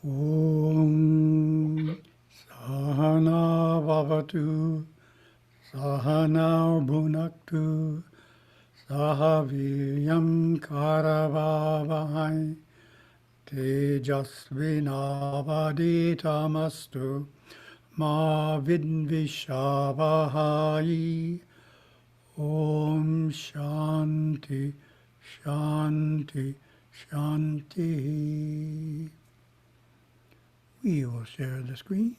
Om Sahana Vavatu Sahana Bhunaktu Sahaviryam Karavavahai Tejasvinavaditamastu Ma Vidvishavahai. Om Shanti Shanti Shanti. We will share the screen.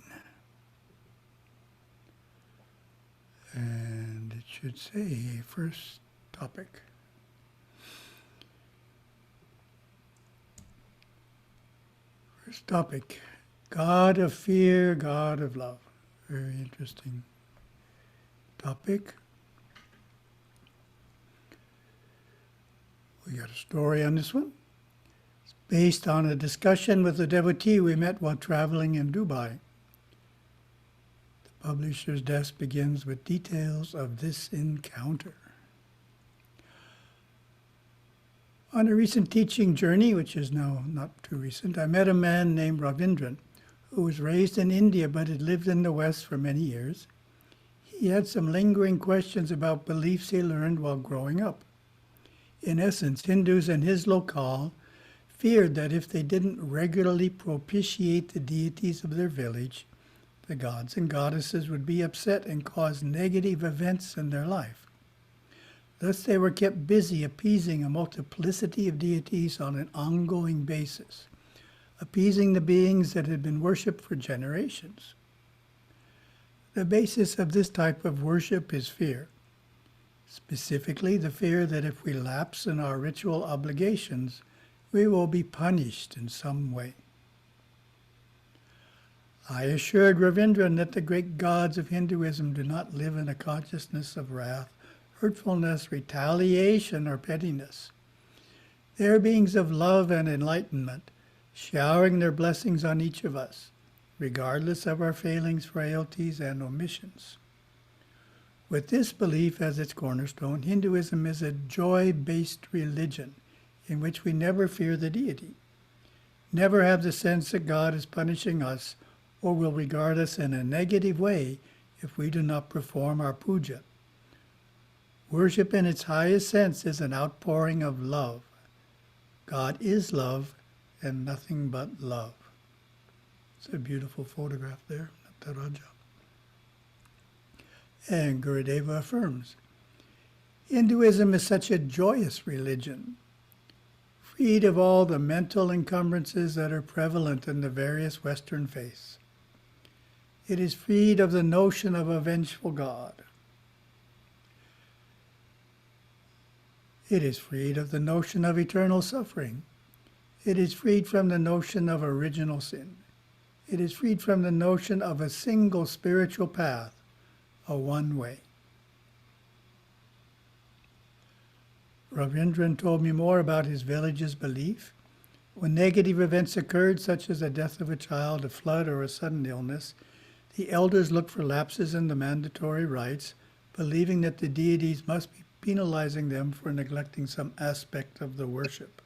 And it should say first topic. First topic, God of fear, God of love. Very interesting topic. We got a story on this one. It's based on a discussion with a devotee we met while traveling in Dubai. The publisher's desk begins with details of this encounter. On a recent teaching journey, which is now not too recent, I met a man named Ravindran, who was raised in India but had lived in the West for many years. He had some lingering questions about beliefs he learned while growing up. In essence, Hindus in his locale feared that if they didn't regularly propitiate the deities of their village, the gods and goddesses would be upset and cause negative events in their life. Thus they were kept busy appeasing a multiplicity of deities on an ongoing basis, appeasing the beings that had been worshipped for generations. The basis of this type of worship is fear. Specifically, the fear that if we lapse in our ritual obligations, we will be punished in some way. I assured Ravindran that the great gods of Hinduism do not live in a consciousness of wrath, hurtfulness, retaliation, or pettiness. They are beings of love and enlightenment, showering their blessings on each of us, regardless of our failings, frailties, and omissions. With this belief as its cornerstone, Hinduism is a joy-based religion in which we never fear the deity, never have the sense that God is punishing us or will regard us in a negative way if we do not perform our puja. Worship in its highest sense is an outpouring of love. God is love and nothing but love. It's a beautiful photograph there, Nataraja. And Gurudeva affirms, Hinduism is such a joyous religion, freed of all the mental encumbrances that are prevalent in the various Western faiths. It is freed of the notion of a vengeful God. It is freed of the notion of eternal suffering. It is freed from the notion of original sin. It is freed from the notion of a single spiritual path, a one way. Ravindran told me more about his village's belief. When negative events occurred, such as the death of a child, a flood, or a sudden illness, the elders looked for lapses in the mandatory rites, believing that the deities must be penalizing them for neglecting some aspect of the worship.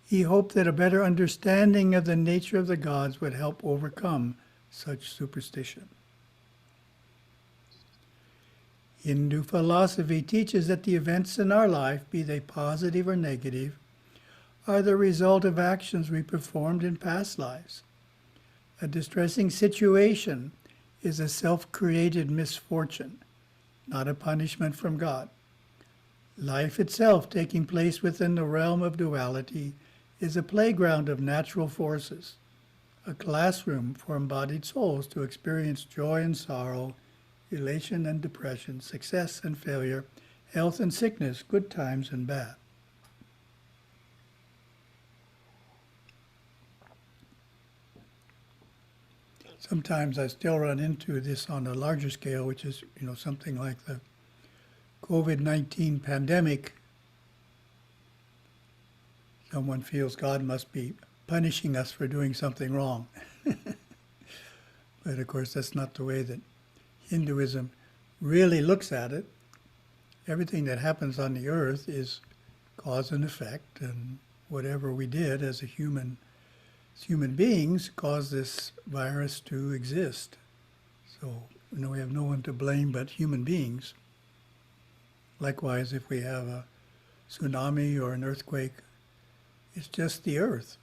He hoped that a better understanding of the nature of the gods would help overcome such superstition. Hindu philosophy teaches that the events in our life, be they positive or negative, are the result of actions we performed in past lives. A distressing situation is a self-created misfortune, not a punishment from God. Life itself, taking place within the realm of duality, is a playground of natural forces, a classroom for embodied souls to experience joy and sorrow, elation and depression, success and failure, health and sickness, good times and bad. Sometimes I still run into this on a larger scale, which is, something like the COVID-19 pandemic. Someone feels God must be punishing us for doing something wrong. But of course, that's not the way that Hinduism really looks at it. Everything that happens on the earth is cause and effect, and whatever we did as a human Human beings cause this virus to exist. So, we have no one to blame but human beings. Likewise, if we have a tsunami or an earthquake, it's just the earth.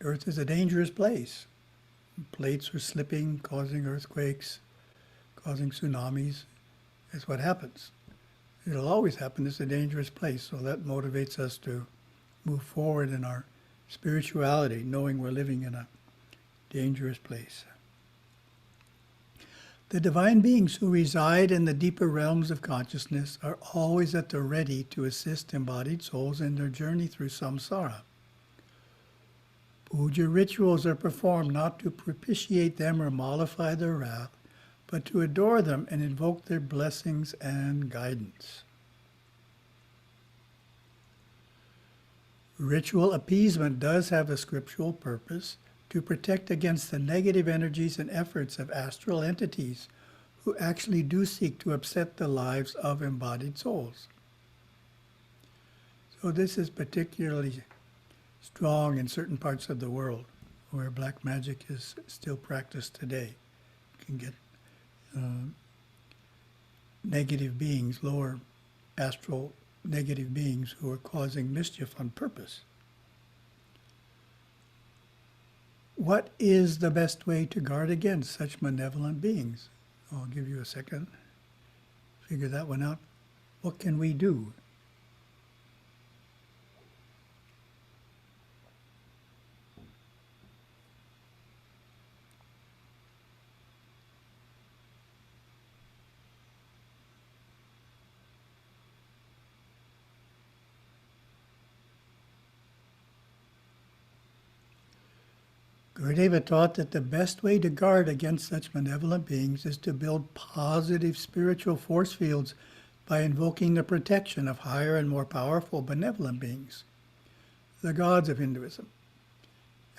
Earth is a dangerous place. Plates are slipping, causing earthquakes, causing tsunamis. That's what happens. It'll always happen. It's a dangerous place. So that motivates us to move forward in our spirituality, knowing we're living in a dangerous place. The divine beings who reside in the deeper realms of consciousness are always at the ready to assist embodied souls in their journey through samsara. Pooja rituals are performed not to propitiate them or mollify their wrath, but to adore them and invoke their blessings and guidance. Ritual appeasement does have a scriptural purpose to protect against the negative energies and efforts of astral entities who actually do seek to upset the lives of embodied souls. So this is particularly strong in certain parts of the world where black magic is still practiced today. You can get negative beings, lower astral negative beings who are causing mischief on purpose. What is the best way to guard against such malevolent beings? I'll give you a second. Figure that one out. What can we do? Gurudeva taught that the best way to guard against such malevolent beings is to build positive spiritual force fields by invoking the protection of higher and more powerful benevolent beings, the gods of Hinduism.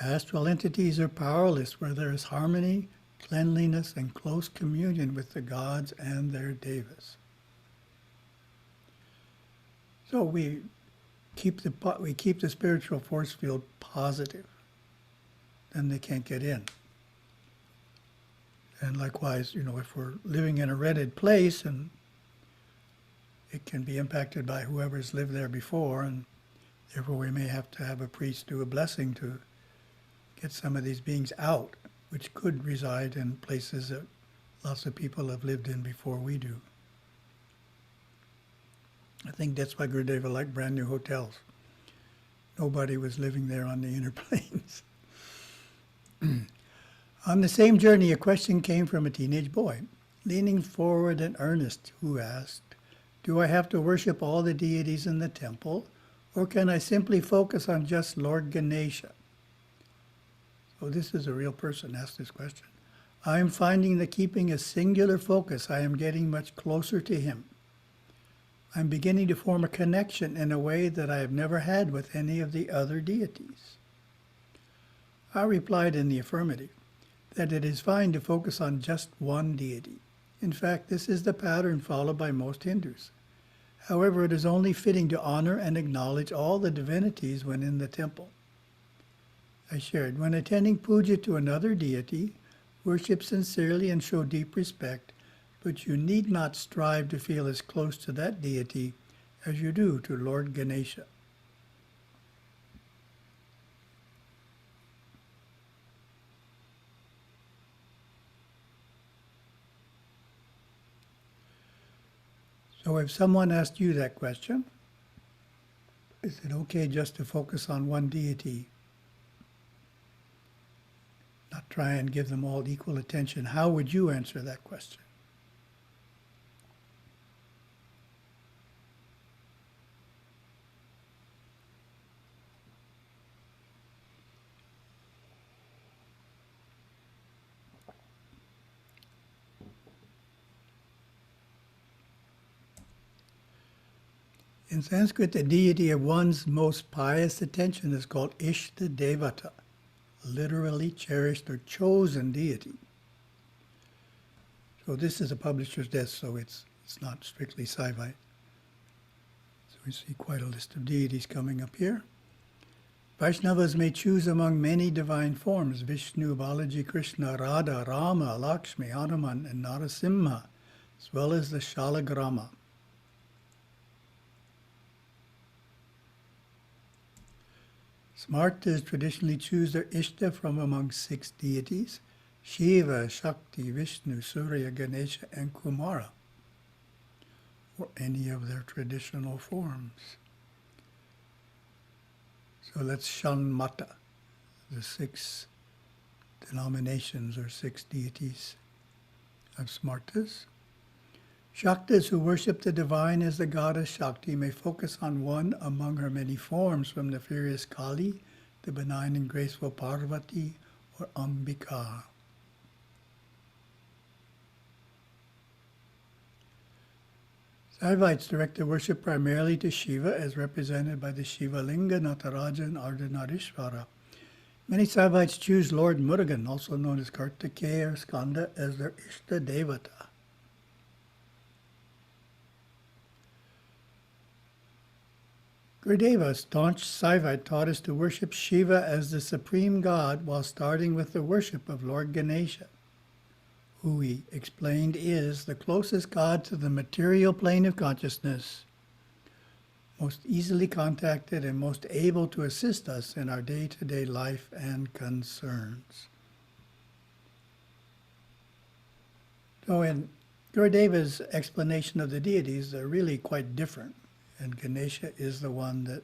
Astral entities are powerless where there is harmony, cleanliness, and close communion with the gods and their devas. So we keep the spiritual force field positive. Then they can't get in. And likewise, if we're living in a rented place and it can be impacted by whoever's lived there before, and therefore we may have to have a priest do a blessing to get some of these beings out, which could reside in places that lots of people have lived in before we do. I think that's why Gurudeva liked brand new hotels. Nobody was living there on the inner planes. On the same journey, a question came from a teenage boy, leaning forward and earnest, who asked, "Do I have to worship all the deities in the temple, or can I simply focus on just Lord Ganesha?" So this is a real person asked this question. "I am finding that keeping a singular focus, I am getting much closer to him. I'm beginning to form a connection in a way that I have never had with any of the other deities." I replied in the affirmative, that it is fine to focus on just one deity. In fact, this is the pattern followed by most Hindus. However, it is only fitting to honor and acknowledge all the divinities when in the temple. I shared, when attending puja to another deity, worship sincerely and show deep respect, but you need not strive to feel as close to that deity as you do to Lord Ganesha. So if someone asked you that question, is it okay just to focus on one deity, not try and give them all equal attention? How would you answer that question? In Sanskrit, the deity of one's most pious attention is called Ishta Devata, literally cherished or chosen deity. So this is a publisher's desk, so it's not strictly Saivite. So we see quite a list of deities coming up here. Vaishnavas may choose among many divine forms: Vishnu, Balaji, Krishna, Radha, Rama, Lakshmi, Hanuman, and Narasimha, as well as the Shalagrama. Smartas traditionally choose their Ishta from among 6 deities: Shiva, Shakti, Vishnu, Surya, Ganesha, and Kumara, or any of their traditional forms. So that's Shanmata, the 6 denominations or 6 deities of Smartas. Shaktas, who worship the divine as the goddess Shakti, may focus on one among her many forms, from the furious Kali, the benign and graceful Parvati, or Ambika. Saivites direct their worship primarily to Shiva, as represented by the Shiva Linga, Nataraja, and Ardhanarishvara. Many Saivites choose Lord Murugan, also known as Kartikeya or Skanda, as their Ishta Devata. Gurudeva, a staunch Saivite, taught us to worship Shiva as the supreme god, while starting with the worship of Lord Ganesha, who he explained is the closest god to the material plane of consciousness, most easily contacted and most able to assist us in our day-to-day life and concerns. So in Gurudeva's explanation of the deities, they're really quite different. And Ganesha is the one that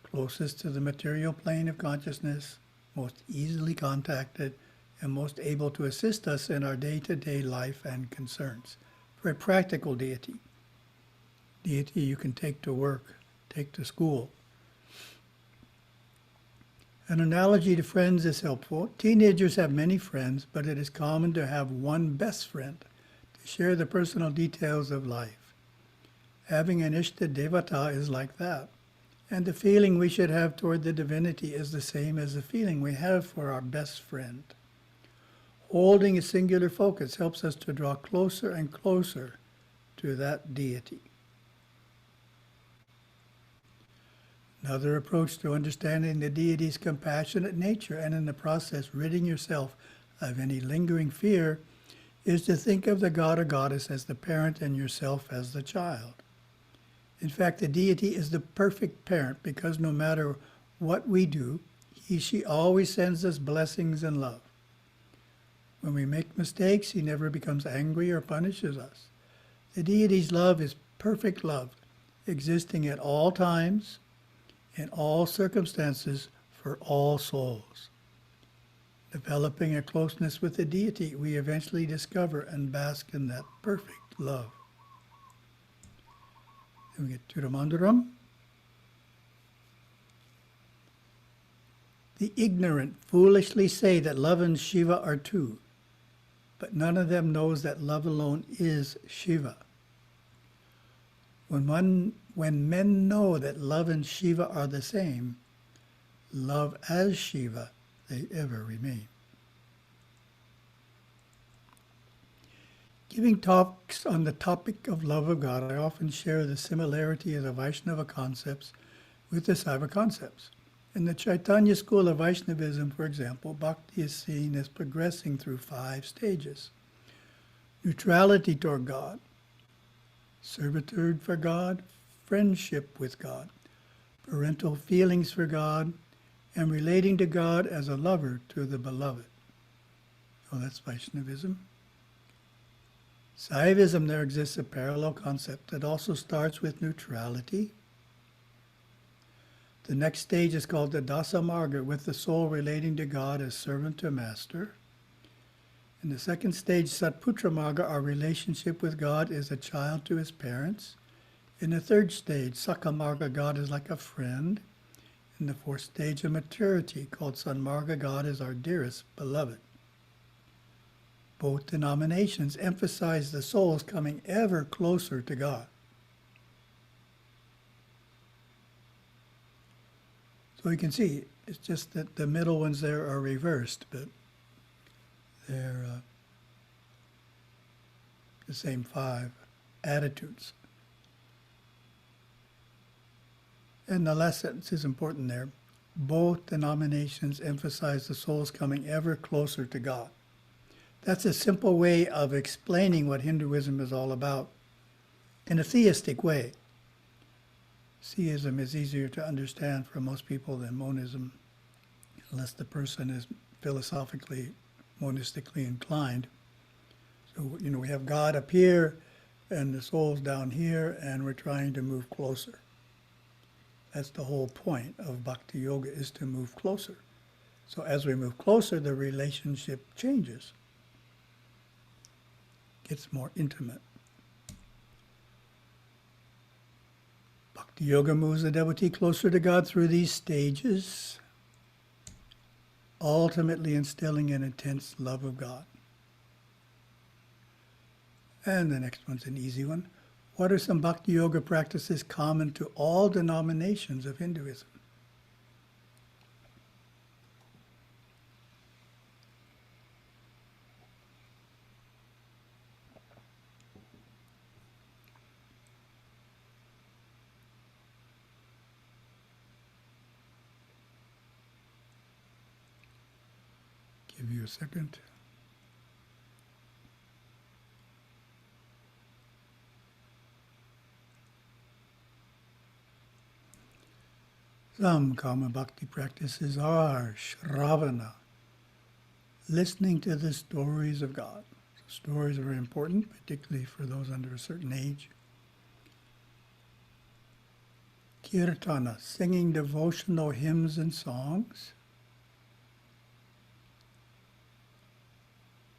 closest to the material plane of consciousness, most easily contacted, and most able to assist us in our day-to-day life and concerns. For a practical deity you can take to work, take to school. An analogy to friends is helpful. Teenagers have many friends, but it is common to have one best friend to share the personal details of life. Having an Ishta Devata is like that. And the feeling we should have toward the divinity is the same as the feeling we have for our best friend. Holding a singular focus helps us to draw closer and closer to that deity. Another approach to understanding the deity's compassionate nature, and in the process ridding yourself of any lingering fear, is to think of the god or goddess as the parent and yourself as the child. In fact, the deity is the perfect parent, because no matter what we do, she always sends us blessings and love. When we make mistakes, he never becomes angry or punishes us. The deity's love is perfect love, existing at all times, in all circumstances, for all souls. Developing a closeness with the deity, we eventually discover and bask in that perfect love. Then we get Tirumandaram. The ignorant foolishly say that love and Shiva are two, but none of them knows that love alone is Shiva. When men know that love and Shiva are the same, love as Shiva, they ever remain. Giving talks on the topic of love of God, I often share the similarity of the Vaishnava concepts with the Saiva concepts. In the Chaitanya school of Vaishnavism, for example, Bhakti is seen as progressing through 5 stages. Neutrality toward God, servitude for God, friendship with God, parental feelings for God, and relating to God as a lover to the beloved. Oh, that's Vaishnavism. Saivism, there exists a parallel concept that also starts with neutrality. The next stage is called the Dasa Marga, with the soul relating to God as servant to master. In the second stage, Satputra Marga, our relationship with God is a child to his parents. In the third stage, Sakha Marga, God is like a friend. In the fourth stage of maturity, called Sanmarga, God is our dearest beloved. Both denominations emphasize the souls coming ever closer to God. So you can see, it's just that the middle ones there are reversed, but they're the same 5 attitudes. And the last sentence is important there. both denominations emphasize the soul's coming ever closer to God. That's a simple way of explaining what Hinduism is all about in a theistic way. Theism is easier to understand for most people than monism, unless the person is philosophically, monistically inclined. So, we have God up here and the soul's down here, and we're trying to move closer. That's the whole point of Bhakti Yoga, is to move closer. So as we move closer, the relationship changes, gets more intimate. Bhakti Yoga moves the devotee closer to God through these stages, ultimately instilling an intense love of God. And the next one's an easy one. What are some Bhakti Yoga practices common to all denominations of Hinduism? Give you a second. Some common bhakti practices are Shravana, listening to the stories of God. So stories are very important, particularly for those under a certain age. Kirtana, singing devotional hymns and songs.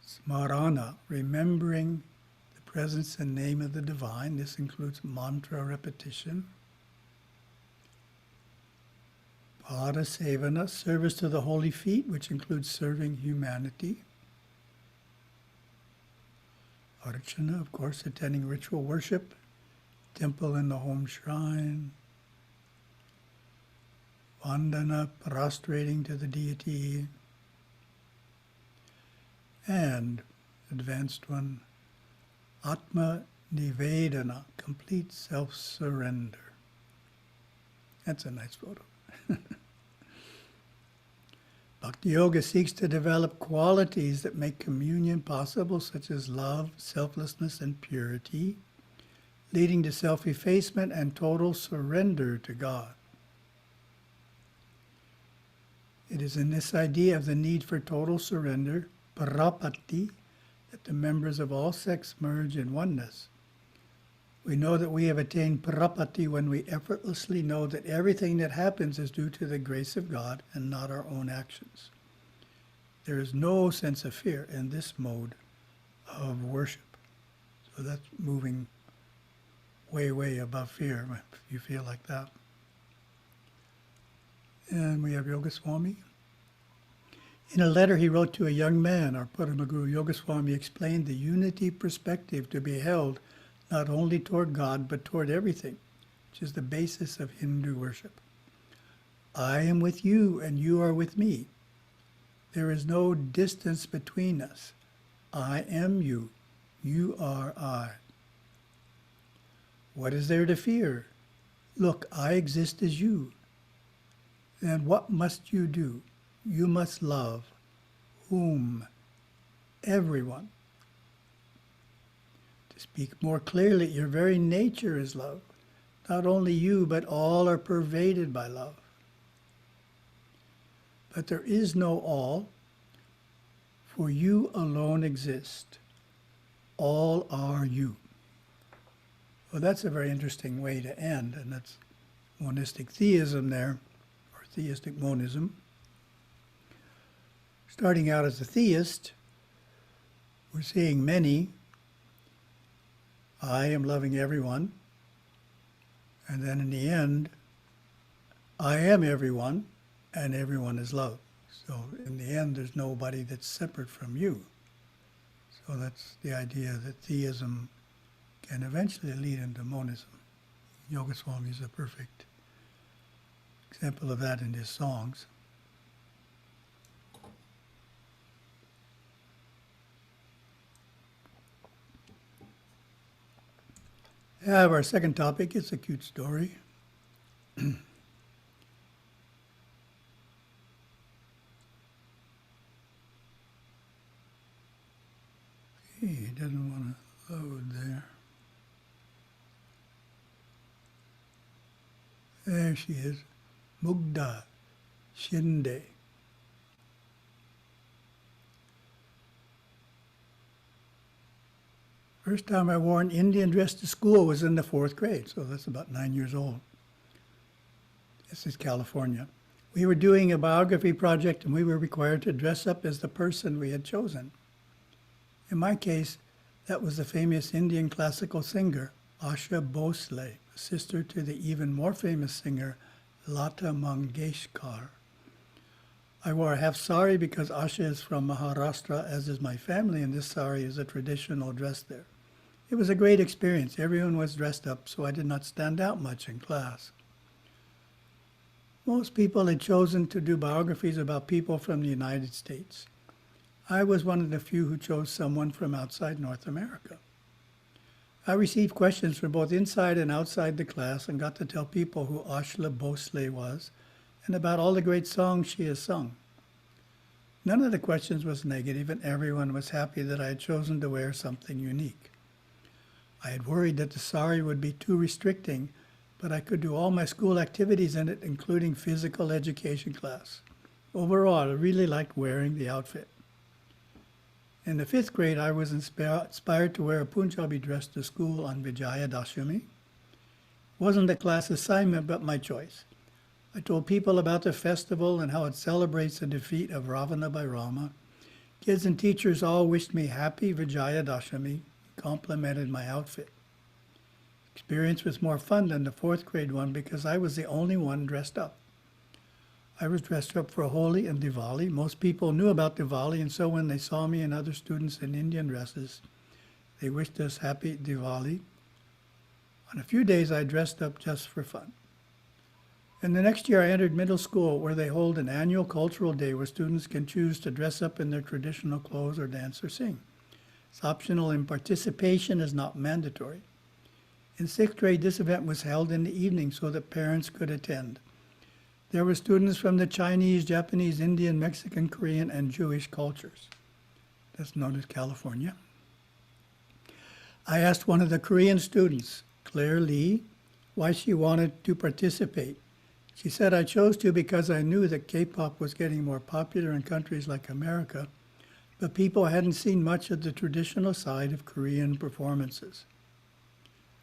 Smarana, remembering the presence and name of the divine. This includes mantra repetition. Padasevana, service to the holy feet, which includes serving humanity. Archana, of course, attending ritual worship, temple and the home shrine. Vandana, prostrating to the deity. And advanced one, Atma Nivedana, complete self-surrender. That's a nice photo. Bhakti Yoga seeks to develop qualities that make communion possible, such as love, selflessness, and purity, leading to self-effacement and total surrender to God. It is in this idea of the need for total surrender, parapatti, that the members of all sects merge in oneness. We know that we have attained parapatti when we effortlessly know that everything that happens is due to the grace of God and not our own actions. There is no sense of fear in this mode of worship. So that's moving way, way above fear, if you feel like that. And we have Yogaswami. In a letter he wrote to a young man, our Paramaguru Yogaswami explained the unity perspective to be held not only toward God, but toward everything, which is the basis of Hindu worship. I am with you, and you are with me. There is no distance between us. I am you. You are I. What is there to fear? Look, I exist as you. Then what must you do? You must love. Whom? Everyone. To speak more clearly, your very nature is love. Not only you, but all are pervaded by love. But there is no all, for you alone exist. All are you. Well, that's a very interesting way to end, and that's monistic theism there, or theistic monism. Starting out as a theist, we're seeing many. I am loving everyone. And then in the end, I am everyone, and everyone is love. So in the end, there's nobody that's separate from you. So that's the idea that theism can eventually lead into monism. Yogaswami is a perfect example of that in his songs. Our second topic is a cute story. He doesn't want to load there. There she is, Mugda Shinde. First time I wore an Indian dress to school was in the 4th grade, so that's about 9 years old. This is California. We were doing a biography project and we were required to dress up as the person we had chosen. In my case, that was the famous Indian classical singer, Asha Bhosle, sister to the even more famous singer, Lata Mangeshkar. I wore a half sari because Asha is from Maharashtra, as is my family, and this sari is a traditional dress there. It was a great experience. Everyone was dressed up, so I did not stand out much in class. Most people had chosen to do biographies about people from the United States. I was one of the few who chose someone from outside North America. I received questions from both inside and outside the class and got to tell people who Asha Bhosle was and about all the great songs she has sung. None of the questions was negative, and everyone was happy that I had chosen to wear something unique. I had worried that the sari would be too restricting, but I could do all my school activities in it, including physical education class. Overall, I really liked wearing the outfit. In the 5th grade, I was inspired to wear a Punjabi dress to school on Vijaya Dashami. It wasn't a class assignment, but my choice. I told people about the festival and how it celebrates the defeat of Ravana by Rama. Kids and teachers all wished me happy Vijaya Dashami, complimented my outfit. Experience was more fun than the 4th grade one because I was the only one dressed up. I was dressed up for Holi and Diwali. Most people knew about Diwali, and so when they saw me and other students in Indian dresses, they wished us happy Diwali. On a few days, I dressed up just for fun. And the next year, I entered middle school, where they hold an annual cultural day where students can choose to dress up in their traditional clothes or dance or sing. It's optional, and participation is not mandatory. In 6th grade, this event was held in the evening so that parents could attend. There were students from the Chinese, Japanese, Indian, Mexican, Korean, and Jewish cultures. That's known as California. I asked one of the Korean students, Claire Lee, why she wanted to participate. She said, I chose to because I knew that K-pop was getting more popular in countries like America, but people hadn't seen much of the traditional side of Korean performances.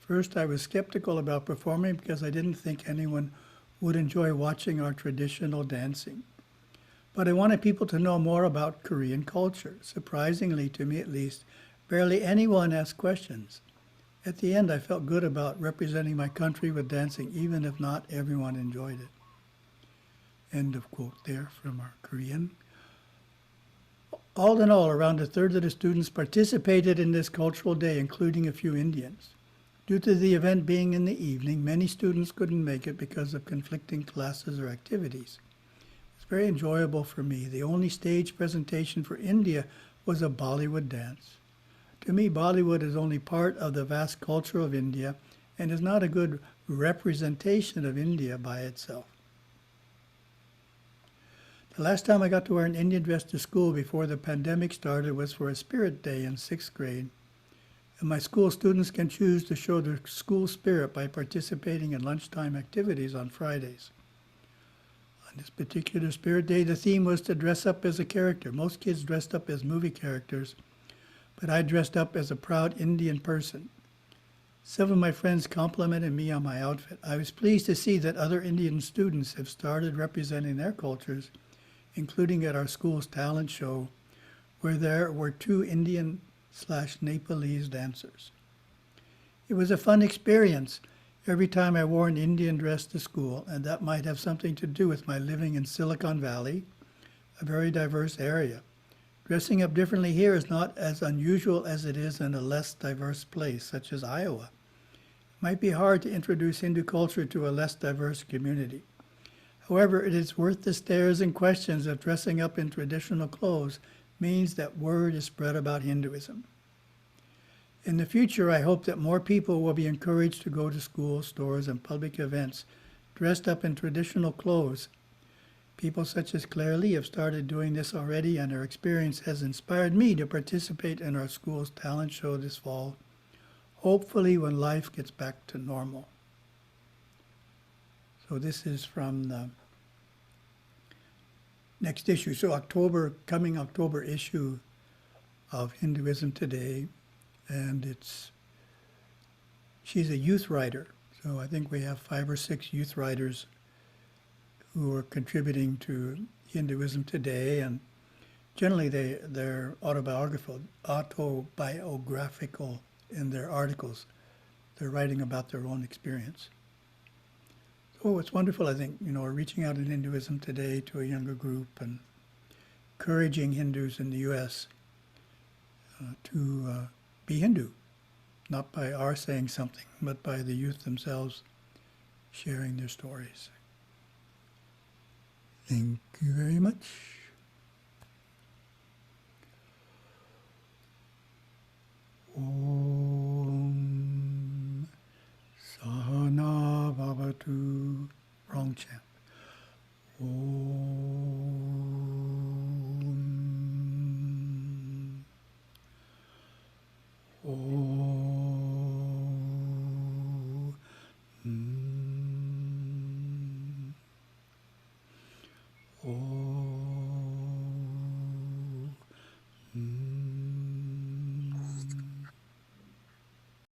First, I was skeptical about performing because I didn't think anyone would enjoy watching our traditional dancing. But I wanted people to know more about Korean culture. Surprisingly, to me at least, barely anyone asked questions. At the end, I felt good about representing my country with dancing, even if not everyone enjoyed it. End of quote there from our Korean. All in all, around a third of the students participated in this cultural day, including a few Indians. Due to the event being in the evening, many students couldn't make it because of conflicting classes or activities. It's very enjoyable for me. The only stage presentation for India was a Bollywood dance. To me, Bollywood is only part of the vast culture of India and is not a good representation of India by itself. The last time I got to wear an Indian dress to school before the pandemic started was for a spirit day in 6th grade. In my school, students can choose to show their school spirit by participating in lunchtime activities on Fridays. On this particular spirit day, the theme was to dress up as a character. Most kids dressed up as movie characters, but I dressed up as a proud Indian person. Several of my friends complimented me on my outfit. I was pleased to see that other Indian students have started representing their cultures, including at our school's talent show, where there were 2 Indian/Nepalese dancers. It was a fun experience every time I wore an Indian dress to school, and that might have something to do with my living in Silicon Valley, a very diverse area. Dressing up differently here is not as unusual as it is in a less diverse place, such as Iowa. It might be hard to introduce Hindu culture to a less diverse community. However, it is worth the stares and questions if dressing up in traditional clothes means that word is spread about Hinduism. In the future, I hope that more people will be encouraged to go to schools, stores, and public events dressed up in traditional clothes. People such as Claire Lee have started doing this already, and her experience has inspired me to participate in our school's talent show this fall, hopefully when life gets back to normal. So this is from the next issue. So coming October issue of Hinduism Today, and she's a youth writer. So I think we have 5 or 6 youth writers who are contributing to Hinduism Today, and generally they're autobiographical in their articles. They're writing about their own experience. So it's wonderful, I think, we're reaching out in Hinduism Today to a younger group and encouraging Hindus in the U.S. To be Hindu, not by our saying something, but by the youth themselves sharing their stories. Thank you very much. Om Sahana Bhavatu. Wrong chant.